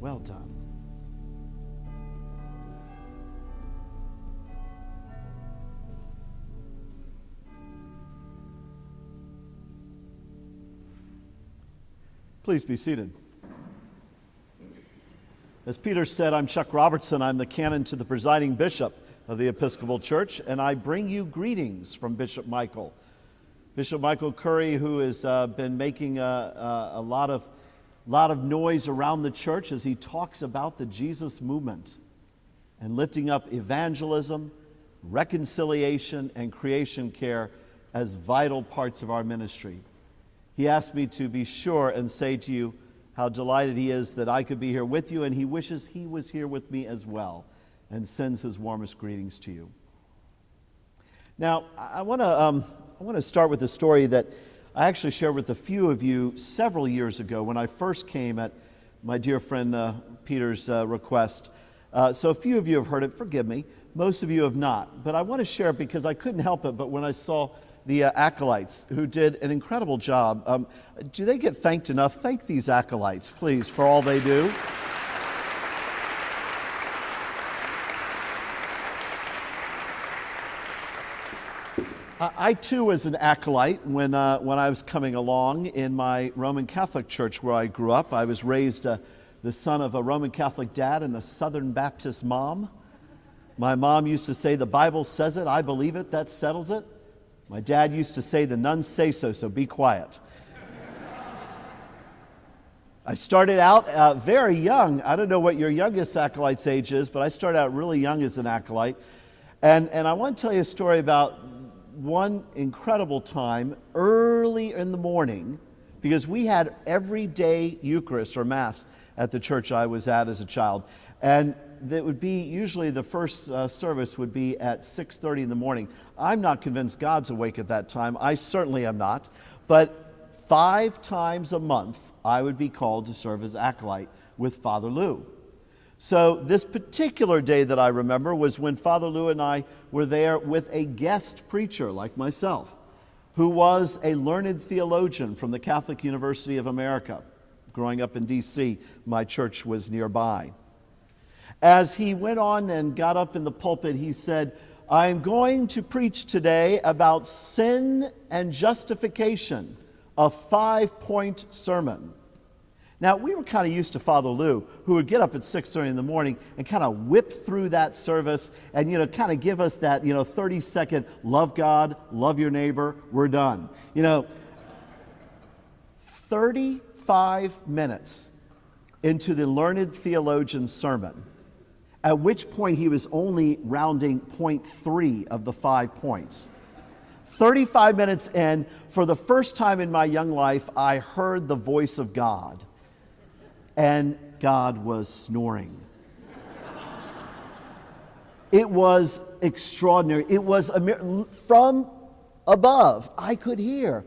Well done. Please be seated. As Peter said, I'm Chuck Robertson. I'm the Canon to the presiding bishop of the Episcopal Church, and I bring you greetings from Bishop Michael. Bishop Michael Curry, who has been making a lot of noise around the church as he talks about the Jesus movement and lifting up evangelism, reconciliation, and creation care as vital parts of our ministry. He asked me to be sure and say to you how delighted he is that I could be here with you, and he wishes he was here with me as well, and sends his warmest greetings to you. Now, I want to start with a story that I actually shared with a few of you several years ago when I first came at my dear friend Peter's request. So a few of you have heard it, forgive me. Most of you have not. But I want to share it because I couldn't help it, but when I saw the acolytes who did an incredible job, do they get thanked enough? Thank these acolytes, please, for all they do. I too was an acolyte when I was coming along in my Roman Catholic church where I grew up. I was raised the son of a Roman Catholic dad and a Southern Baptist mom. My mom used to say, "The Bible says it, I believe it, that settles it." My dad used to say, "The nuns say so, so be quiet." I started out very young. I don't know what your youngest acolyte's age is, but I started out really young as an acolyte. And I want to tell you a story about one incredible time early in the morning, because we had everyday Eucharist or Mass at the church I was at as a child. And that would be usually the first service would be at 6:30 in the morning. I'm not convinced God's awake at that time. I certainly am not. But 5 times a month, I would be called to serve as acolyte with Father Lou. So this particular day that I remember was when Father Lou and I were there with a guest preacher like myself, who was a learned theologian from the Catholic University of America. Growing up in D.C., my church was nearby. As he went on and got up in the pulpit, he said, "I'm going to preach today about sin and justification, a 5-point sermon." Now, we were kind of used to Father Lou, who would get up at 6:30 in the morning and kind of whip through that service and, kind of give us that, 30-second, love God, love your neighbor, we're done. 35 minutes into the learned theologian's sermon, at which point he was only rounding point 3 of the 5 points. 35 minutes in, for the first time in my young life, I heard the voice of God. And God was snoring. It was extraordinary. It was from above, I could hear.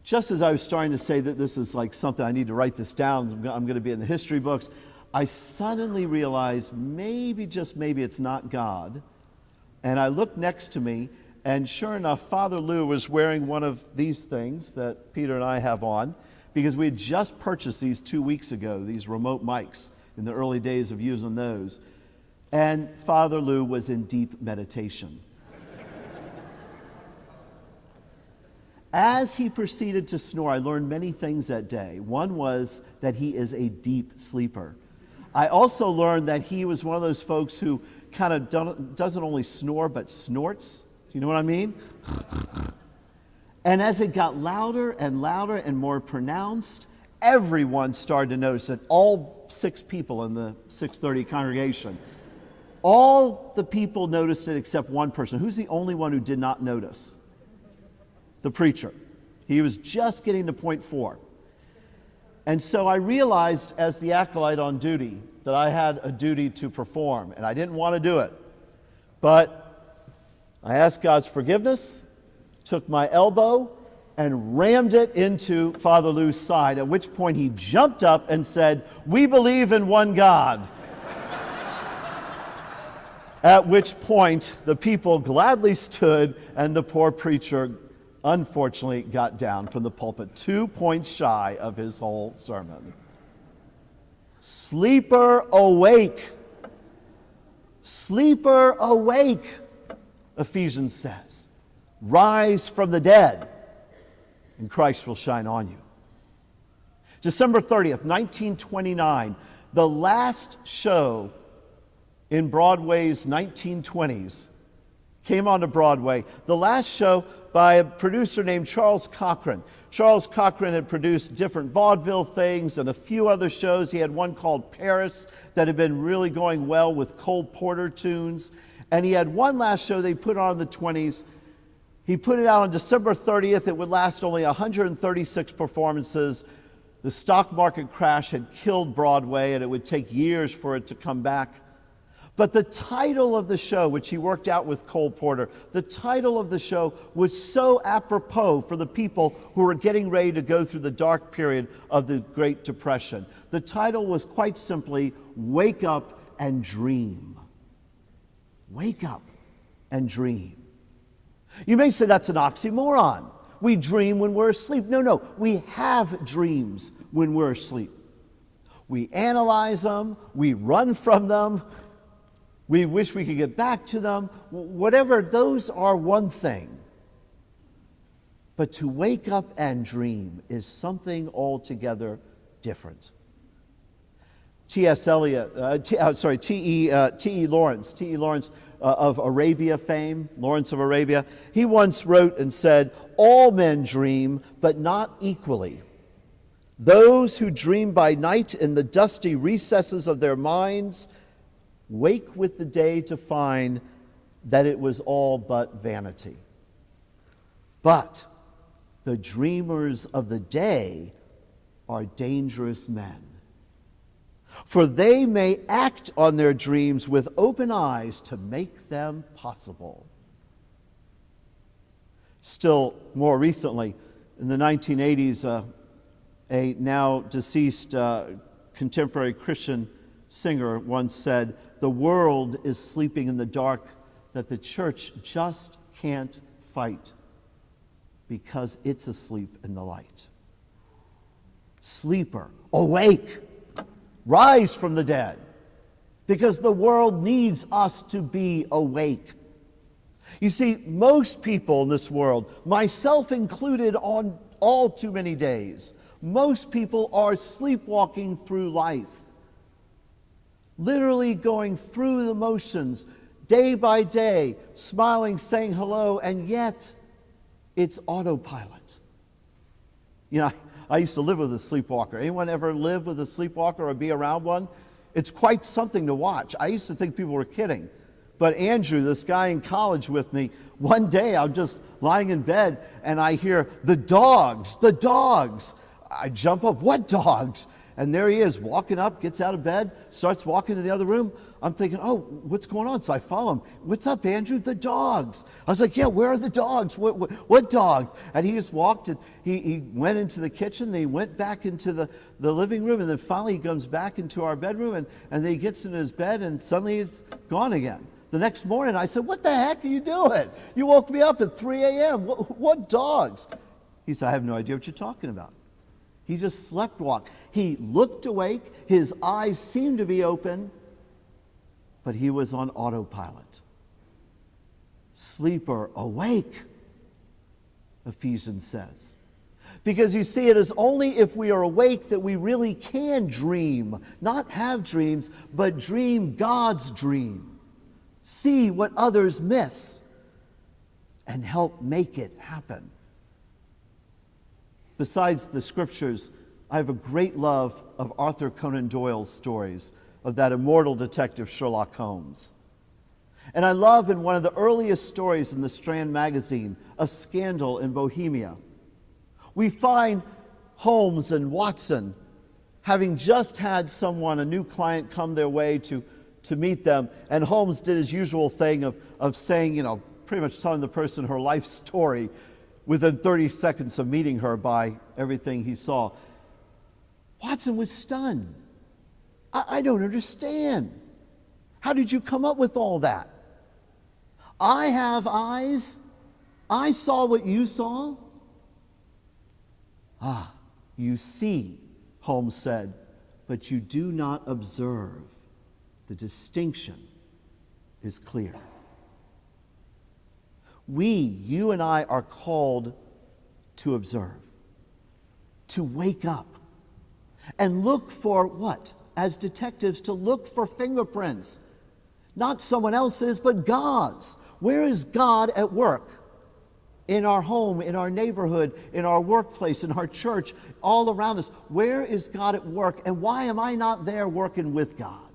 Just as I was starting to say that this is like something, I need to write this down, I'm going to be in the history books, I suddenly realized maybe, just maybe, it's not God. And I looked next to me, and sure enough, Father Lou was wearing one of these things that Peter and I have on, because we had just purchased these 2 weeks ago, these remote mics, in the early days of using those. And Father Lou was in deep meditation. As he proceeded to snore, I learned many things that day. One was that he is a deep sleeper. I also learned that he was one of those folks who kind of doesn't only snore, but snorts. Do you know what I mean? And as it got louder and louder and more pronounced, everyone started to notice it. All 6 people in the 6:30 congregation. All the people noticed it except one person. Who's the only one who did not notice? The preacher. He was just getting to point 4. And so I realized as the acolyte on duty that I had a duty to perform, and I didn't want to do it. But I asked God's forgiveness, took my elbow, and rammed it into Father Lou's side, at which point he jumped up and said, "We believe in one God." At which point the people gladly stood and the poor preacher unfortunately got down from the pulpit 2 points shy of his whole sermon. Sleeper awake. Sleeper awake, Ephesians says. Rise from the dead, and Christ will shine on you. December 30th, 1929, the last show in Broadway's 1920s came onto Broadway. The last show by a producer named Charles Cochran. Charles Cochran had produced different vaudeville things and a few other shows. He had one called Paris that had been really going well with Cole Porter tunes. And he had one last show they put on in the 20s. He put it out on December 30th. It would last only 136 performances. The stock market crash had killed Broadway, and it would take years for it to come back. But the title of the show, which he worked out with Cole Porter, the title of the show was so apropos for the people who were getting ready to go through the dark period of the Great Depression. The title was quite simply, Wake Up and Dream. Wake up and dream. You may say that's an oxymoron. We dream when we're asleep. No, we have dreams when we're asleep. We analyze them, we run from them, we wish we could get back to them. Whatever, those are one thing. But to wake up and dream is something altogether different. T.E. Lawrence of Arabia fame, Lawrence of Arabia, he once wrote and said, "All men dream, but not equally. Those who dream by night in the dusty recesses of their minds wake with the day to find that it was all but vanity. But the dreamers of the day are dangerous men, for they may act on their dreams with open eyes to make them possible." Still more recently, in the 1980s, a now deceased contemporary Christian singer once said, "The world is sleeping in the dark that the church just can't fight because it's asleep in the light." Sleeper, awake, rise from the dead, because the world needs us to be awake. You see, most people in this world, myself included on all too many days, most people are sleepwalking through life. Literally going through the motions, day by day, smiling, saying hello, and yet it's autopilot. You know, I used to live with a sleepwalker. Anyone ever live with a sleepwalker or be around one? It's quite something to watch. I used to think people were kidding. But Andrew, this guy in college with me, one day I'm just lying in bed and I hear, the dogs. I jump up, what dogs? And there he is, walking up, gets out of bed, starts walking to the other room. I'm thinking, oh, what's going on? So I follow him. What's up, Andrew? The dogs. I was like, yeah, where are the dogs? What dogs? And he just walked, and he went into the kitchen, and he went back into the living room, and then finally he comes back into our bedroom, and then he gets into his bed, and suddenly he's gone again. The next morning, I said, what the heck are you doing? You woke me up at 3 a.m. What dogs? He said, I have no idea what you're talking about. He just sleptwalked. He looked awake. His eyes seemed to be open, but he was on autopilot. Sleeper, awake, Ephesians says. Because you see, it is only if we are awake that we really can dream. Not have dreams, but dream God's dream. See what others miss and help make it happen. Besides the scriptures, I have a great love of Arthur Conan Doyle's stories of that immortal detective Sherlock Holmes. And I love in one of the earliest stories in the Strand magazine, A Scandal in Bohemia, we find Holmes and Watson having just had someone, a new client, come their way to meet them. And Holmes did his usual thing of saying, pretty much telling the person her life story within 30 seconds of meeting her by everything he saw. Watson was stunned. I don't understand. How did you come up with all that? I have eyes, I saw what you saw? Ah, you see, Holmes said, but you do not observe. The distinction is clear. You and I are called to observe, to wake up, and look for what? As detectives, to look for fingerprints. Not someone else's, but God's. Where is God at work? In our home, in our neighborhood, in our workplace, in our church, all around us. Where is God at work, and why am I not there working with God?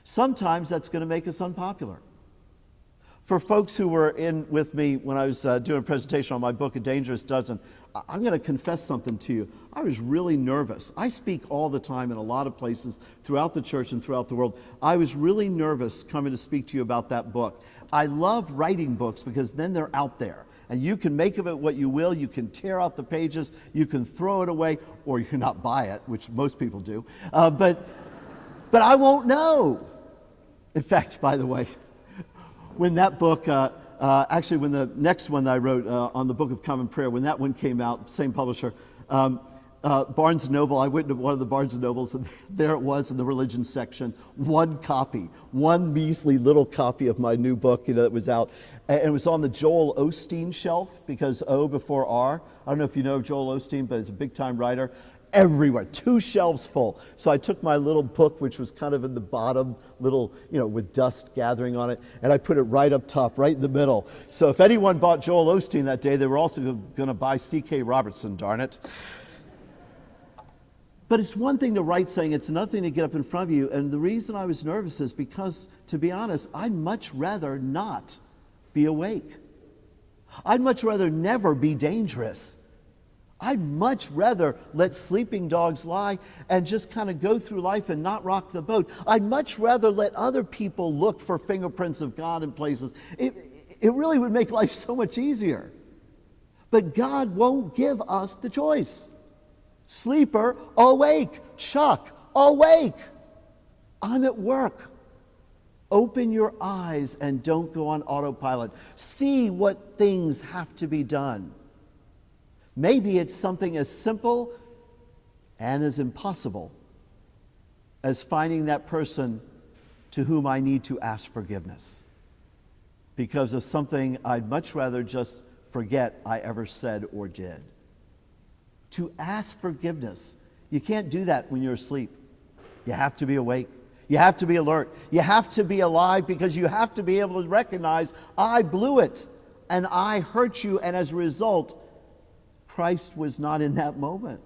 Sometimes that's going to make us unpopular. For folks who were in with me when I was doing a presentation on my book, A Dangerous Dozen, I'm going to confess something to you. I was really nervous. I speak all the time in a lot of places throughout the church and throughout the world. I was really nervous coming to speak to you about that book. I love writing books because then they're out there. And you can make of it what you will. You can tear out the pages. You can throw it away, or you can not buy it, which most people do. But I won't know. In fact, by the way, when that book, actually when the next one that I wrote on the Book of Common Prayer, when that one came out, same publisher, Barnes & Noble, I went to one of the Barnes & Nobles, and there it was in the religion section, one copy, one measly little copy of my new book that was out. And it was on the Joel Osteen shelf, because O before R. I don't know if you know Joel Osteen, but he's a big-time writer. Everywhere, 2 shelves full. So I took my little book, which was kind of in the bottom, little, with dust gathering on it, and I put it right up top, right in the middle. So if anyone bought Joel Osteen that day, they were also going to buy C.K. Robertson, darn it. But it's one thing to write saying, it's another thing to get up in front of you. And the reason I was nervous is because, to be honest, I'd much rather not be awake. I'd much rather never be dangerous. I'd much rather let sleeping dogs lie and just kind of go through life and not rock the boat. I'd much rather let other people look for fingerprints of God in places. It really would make life so much easier. But God won't give us the choice. Sleeper, awake. Chuck, awake. I'm at work. Open your eyes and don't go on autopilot. See what things have to be done. Maybe it's something as simple and as impossible as finding that person to whom I need to ask forgiveness because of something I'd much rather just forget I ever said or did. To ask forgiveness, you can't do that when you're asleep. You have to be awake. You have to be alert. You have to be alive because you have to be able to recognize I blew it and I hurt you, and as a result, Christ was not in that moment,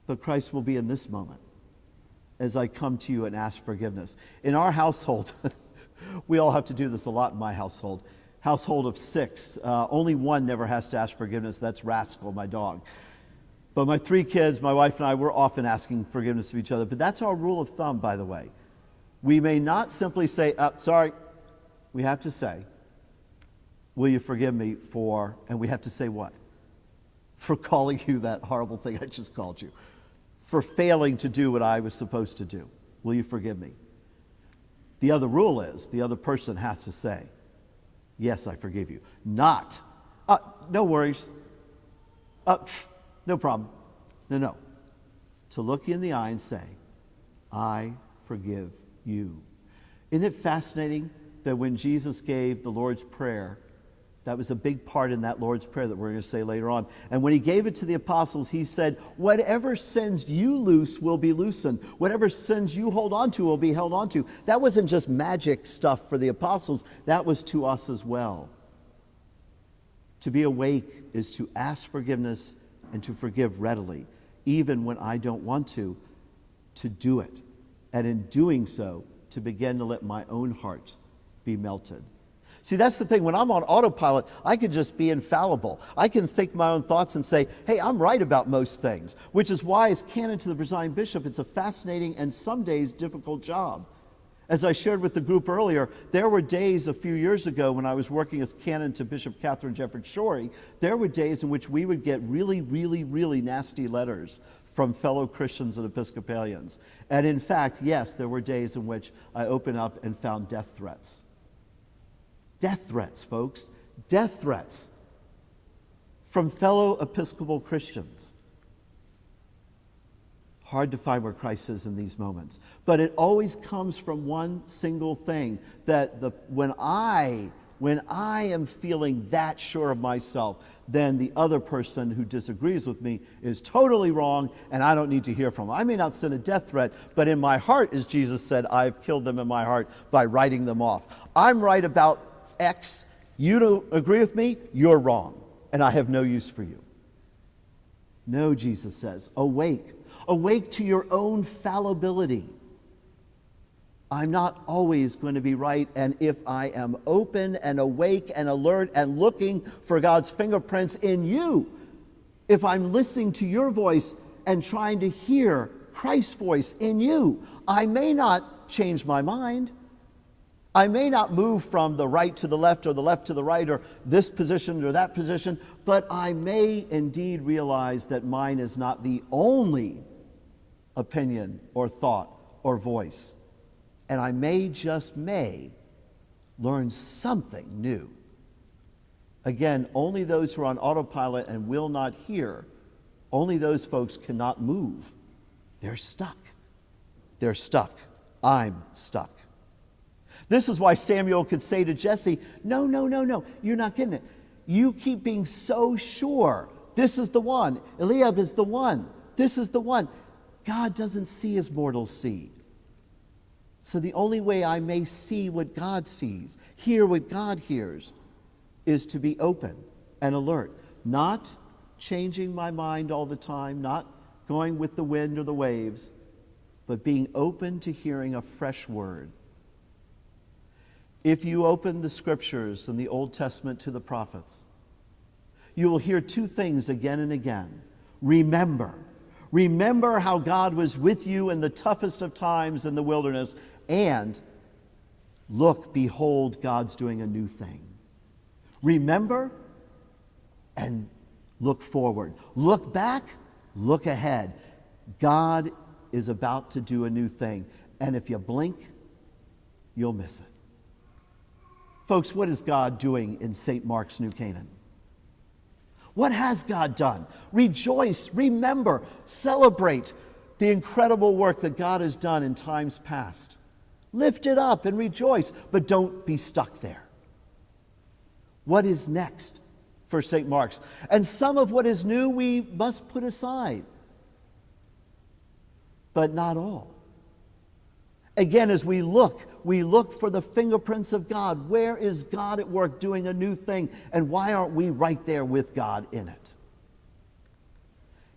but Christ will be in this moment as I come to you and ask forgiveness. In our household, we all have to do this a lot in my household of 6. Only one never has to ask forgiveness. That's Rascal, my dog. But my 3 kids, my wife and I, we're often asking forgiveness of each other. But that's our rule of thumb, by the way. We may not simply say, sorry. We have to say, will you forgive me for, and we have to say what? For calling you that horrible thing I just called you. For failing to do what I was supposed to do. Will you forgive me? The other rule is, the other person has to say, yes, I forgive you. Not, no worries. No problem. No. To look you in the eye and say, I forgive you. Isn't it fascinating that when Jesus gave the Lord's Prayer, that was a big part in that Lord's Prayer that we're going to say later on. And when he gave it to the apostles, he said, whatever sins you loose will be loosened. Whatever sins you hold on to will be held on to. That wasn't just magic stuff for the apostles. That was to us as well. To be awake is to ask forgiveness and to forgive readily, even when I don't want to do it. And in doing so, to begin to let my own heart be melted. See, that's the thing. When I'm on autopilot, I can just be infallible. I can think my own thoughts and say, hey, I'm right about most things, which is why as canon to the presiding bishop, it's a fascinating and some days difficult job. As I shared with the group earlier, there were days a few years ago when I was working as canon to Bishop Catherine Jefferts Schori, there were days in which we would get really, really, really nasty letters from fellow Christians and Episcopalians. And in fact, yes, there were days in which I opened up and found death threats. Death threats, folks. Death threats from fellow Episcopal Christians. Hard to find where Christ is in these moments. But it always comes from one single thing, that when I am feeling that sure of myself, then the other person who disagrees with me is totally wrong, and I don't need to hear from them. I may not send a death threat, but in my heart, as Jesus said, I've killed them in my heart by writing them off. I'm right about X. You don't agree with me? You're wrong, and I have no use for you. No, Jesus says, awake. Awake to your own fallibility. I'm not always going to be right, and if I am open and awake and alert and looking for God's fingerprints in you, if I'm listening to your voice and trying to hear Christ's voice in you, I may not change my mind. I may not move from the right to the left or the left to the right or this position or that position, but I may indeed realize that mine is not the only opinion or thought or voice. And I may learn something new. Again, only those who are on autopilot and will not hear, only those folks cannot move. They're stuck. They're stuck. I'm stuck. This is why Samuel could say to Jesse, no, you're not getting it. You keep being so sure. This is the one. Eliab is the one. This is the one. God doesn't see as mortals see. So the only way I may see what God sees, hear what God hears, is to be open and alert. Not changing my mind all the time, not going with the wind or the waves, but being open to hearing a fresh word. If you open the scriptures in the Old Testament to the prophets, you will hear two things again and again. Remember how God was with you in the toughest of times in the wilderness, and look, behold, God's doing a new thing. Remember and look forward. Look back, look ahead. God is about to do a new thing, and if you blink, you'll miss it. Folks, what is God doing in St. Mark's New Canaan? What has God done? Rejoice, remember, celebrate the incredible work that God has done in times past. Lift it up and rejoice, but don't be stuck there. What is next for St. Mark's? And some of what is new we must put aside, but not all. Again, as we look for the fingerprints of God. Where is God at work doing a new thing? And why aren't we right there with God in it?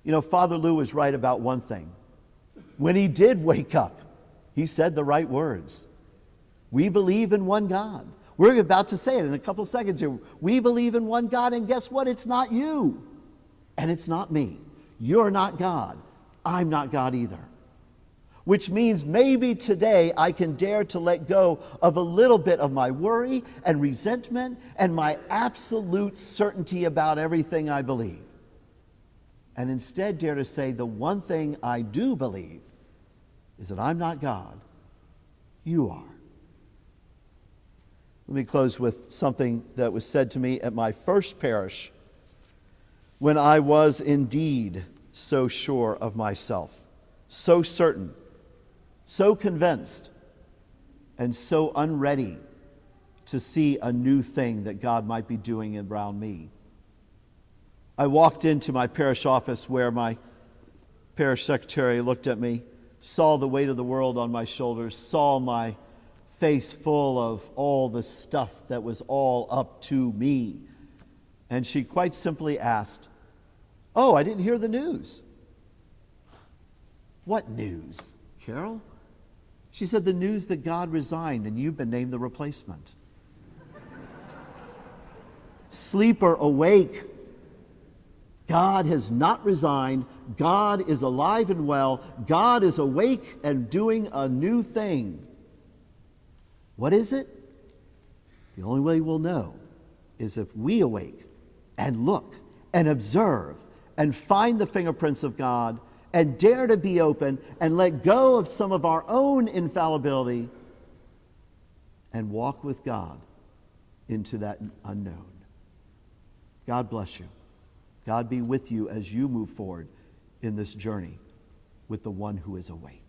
You know, Father Lou was right about one thing. When he did wake up, he said the right words. We believe in one God. We're about to say it in a couple seconds here. We believe in one God, and guess what? It's not you. And it's not me. You're not God. I'm not God either. Which means maybe today I can dare to let go of a little bit of my worry and resentment and my absolute certainty about everything I believe. And instead dare to say the one thing I do believe is that I'm not God. You are. Let me close with something that was said to me at my first parish when I was indeed so sure of myself, so certain, so convinced, and so unready to see a new thing that God might be doing around me. I walked into my parish office where my parish secretary looked at me, saw the weight of the world on my shoulders, saw my face full of all the stuff that was all up to me. And she quite simply asked, "Oh, I didn't hear the news." "What news, Carol?" She said, "The news that God resigned and you've been named the replacement." Sleeper, awake. God has not resigned. God is alive and well. God is awake and doing a new thing. What is it? The only way we'll know is if we awake and look and observe and find the fingerprints of God and dare to be open and let go of some of our own infallibility and walk with God into that unknown. God bless you. God be with you as you move forward in this journey with the one who is awake.